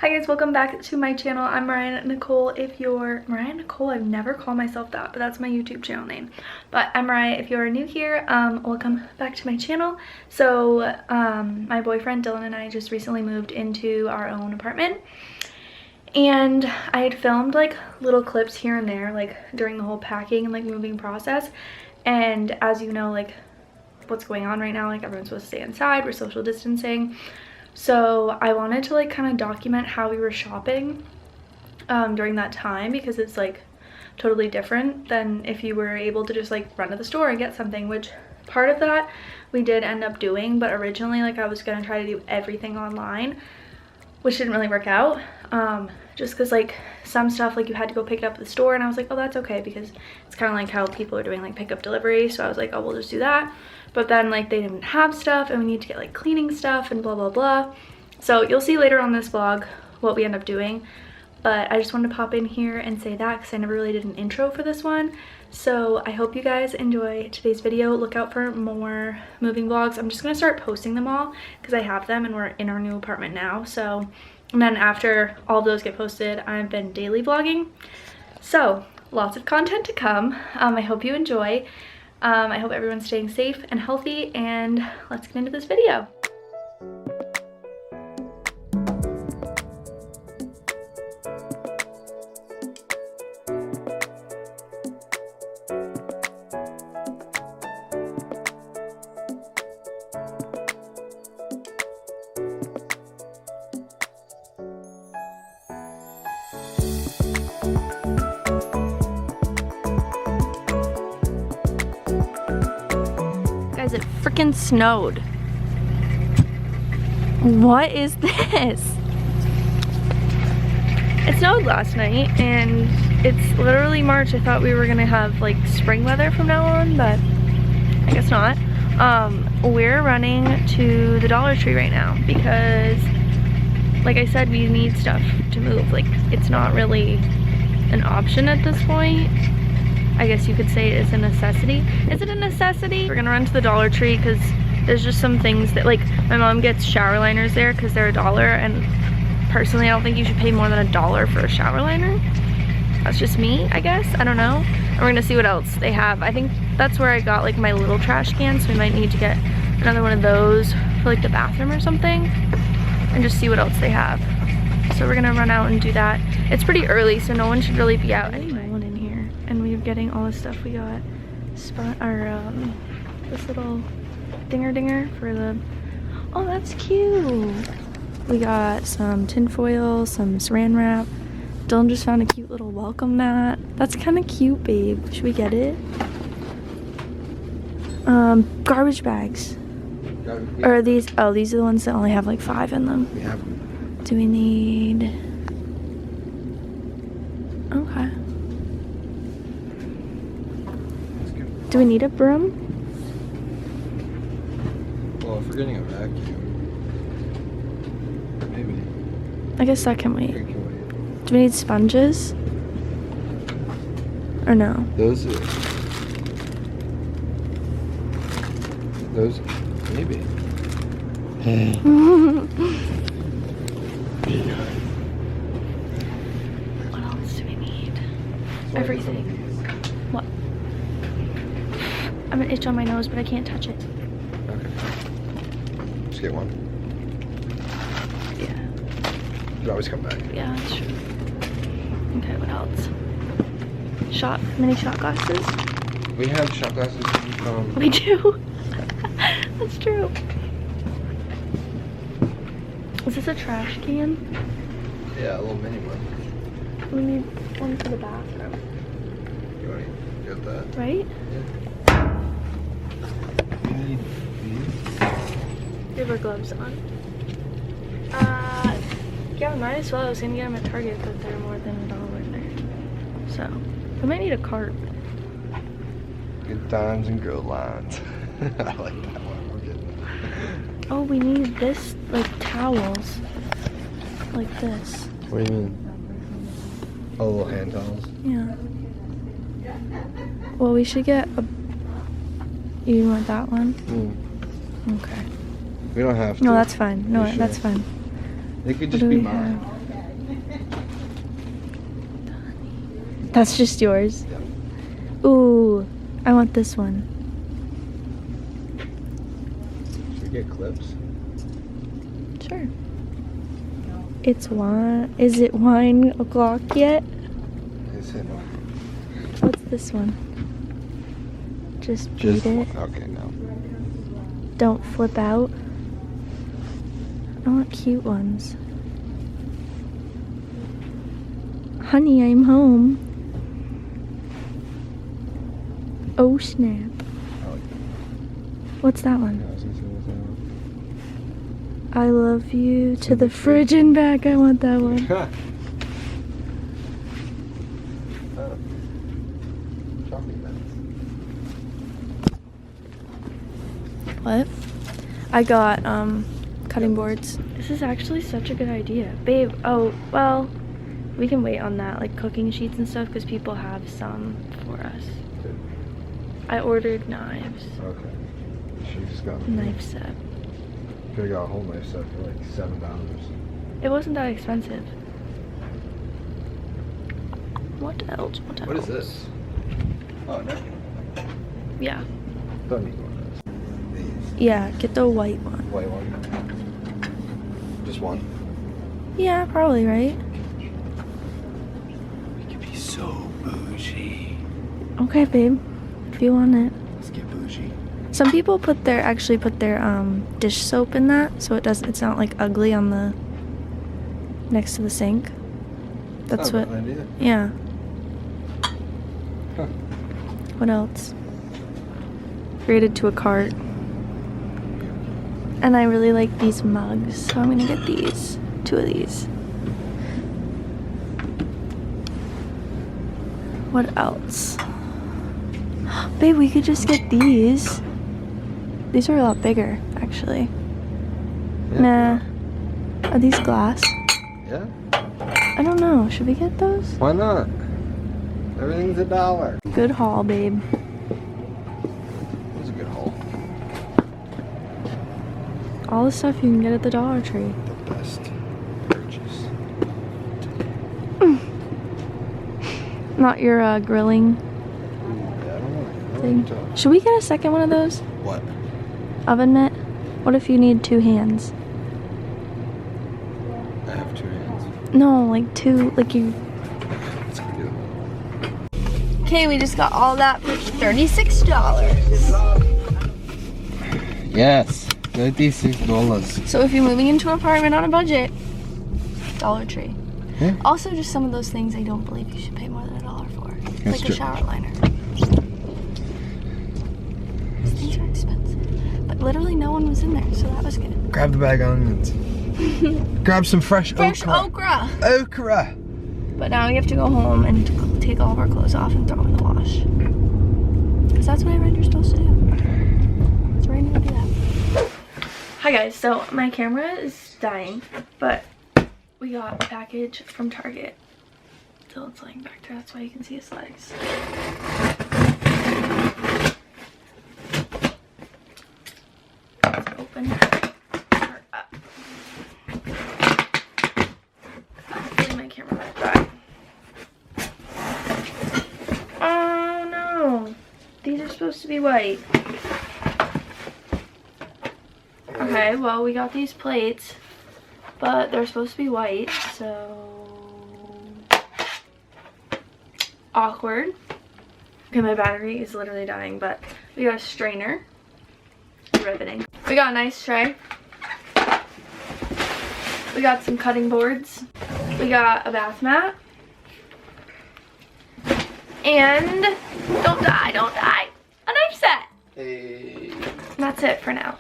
Hi guys, welcome back to my channel. I'm Mariah Nicole. If you're Mariah Nicole, I've never called myself that, but that's my YouTube channel name. But I'm Mariah. If you're new here, welcome back to my channel. So my boyfriend Dylan and I just recently moved into our own apartment, and I had filmed like little clips here and there, like during the whole packing and like moving process. And as you know, like what's going on right now, like everyone's supposed to stay inside, we're social distancing. So I wanted to like kind of document how we were shopping during that time, because it's like totally different than if you were able to just like run to the store and get something, which part of that we did end up doing. But originally, like, I was gonna try to do everything online, which didn't really work out, just because like some stuff like you had to go pick it up at the store, and I was like, oh, that's okay, because it's kind of like how people are doing like pickup delivery. So I was like, oh, we'll just do that. But then like they didn't have stuff, and we need to get like cleaning stuff and blah blah blah. So you'll see later on this vlog what we end up doing, but I just wanted to pop in here and say that because I never really did an intro for this one. So I hope you guys enjoy today's video. Look out for more moving vlogs. I'm just gonna start posting them all because I have them and we're in our new apartment now. So, and then after all of those get posted, I've been daily vlogging. So lots of content to come. I hope you enjoy. I hope everyone's staying safe and healthy, and let's get into this video. Guys, it freaking snowed. What is this? It snowed last night, and it's literally March. I thought we were gonna have like spring weather from now on, but I guess not. We're running to the Dollar Tree right now because, like I said, we need stuff to move. Like, it's not really an option at this point. I guess you could say it is a necessity. Is it a necessity? We're gonna run to the Dollar Tree because there's just some things that, like, my mom gets shower liners there because they're $1, and personally I don't think you should pay more than $1 for a shower liner. That's just me, I guess. I don't know. And we're gonna see what else they have. I think that's where I got like my little trash can, so we might need to get another one of those for like the bathroom or something, and just see what else they have. So we're gonna run out and do that. It's pretty early, so no one should really be out anyway. And we're getting all the stuff. We got this little dinger for the, oh, that's cute. We got some tin foil, some saran wrap. Dylan just found a cute little welcome mat. That's kind of cute, babe. Should we get it? Garbage bags. Or are these, oh, these are the ones that only have like 5 in them. We have them. Do we need, okay. Do we need a broom? Well, if we're getting a vacuum, maybe. I guess that can wait. It can wait. Do we need sponges? Or no? Those, maybe. What else do we need? Everything. What? I have an itch on my nose, but I can't touch it. Okay. Just get one. Yeah. You can always come back. Yeah, that's true. Okay, what else? Mini shot glasses? We have shot glasses from... We do. That's true. Is this a trash can? Yeah, a little mini one. We need one for the bathroom. You want to get that? Right? Yeah. You need these? We have our gloves on. Yeah, we might as well. I was gonna get them at Target, but they're more than $1 there. So, we might need a cart. Good times and good lines. I like that one. We're getting that. Oh, we need this, like, towels. Like this. What do you mean? Oh, little hand towels? Yeah. Well, we should get a... You want that one? Mm. Okay. We don't have to. No, that's fine. No, sure? that's fine. It could What just do be we mine. have? That's just yours? Yeah. Ooh, I want this one. Should we get clips? Sure. It's wine. Is it wine o'clock yet? Is it? What's this one? Just beat it. Okay, no. Don't flip out. I want cute ones. Honey, I'm home. Oh snap. What's that one? I love you to the fridge and back. I want that one. What? I got cutting boards. This is actually such a good idea. Babe, oh, well, we can wait on that, like cooking sheets and stuff, because people have some for us. Good. I ordered knives. Okay. She just got A knife set. Could've got a whole knife set for like $7. It wasn't that expensive. What else? What else? What is this? Oh, no. Yeah. Don't need one of those. These. Yeah, get the white one. White one. Just one. Yeah, probably, right? We could be so bougie. Okay, babe. If you want it. Let's get bougie. Some people actually put their dish soap in that, so it's not like ugly on the next to the sink. That's not what. a bad idea. Yeah. Huh. What else? Created to a cart. And I really like these mugs, so I'm gonna get these. 2 of these. What else? Babe, we could just get these. These are a lot bigger, actually. Yeah. Nah. Are these glass? Yeah. I don't know. Should we get those? Why not? Everything's $1. Good haul, babe. That was a good haul. All the stuff you can get at the Dollar Tree. The best purchase. Not your grilling Yeah, I don't know. thing. Should we get a second one of those? What? Oven mitt? What if you need 2 hands? I have 2 hands. No, like 2, like you. Let's go do it. Okay, we just got all that for $36. Yes. $36. So if you're moving into an apartment on a budget, Dollar Tree. Yeah. Also, just some of those things I don't believe you should pay more than $1 for. That's like true. a shower liner. These things are expensive. But literally no one was in there, so that was good. Grab the bag of onions. Grab some fresh okra. Okra. But now we have to go home and take all of our clothes off and throw them in the wash. Because that's what I read you're supposed to do. So we're gonna go do that. Hi guys, so my camera is dying, but we got a package from Target. So it's laying back there, that's why you can see his legs. Let's open her up. Hopefully my camera won't die. Oh no! These are supposed to be white. Okay, well we got these plates, but they're supposed to be white, so awkward. Okay, my battery is literally dying, but we got a strainer. Riveting. We got a nice tray. We got some cutting boards. We got a bath mat. And don't die, a knife set. Hey. And that's it for now.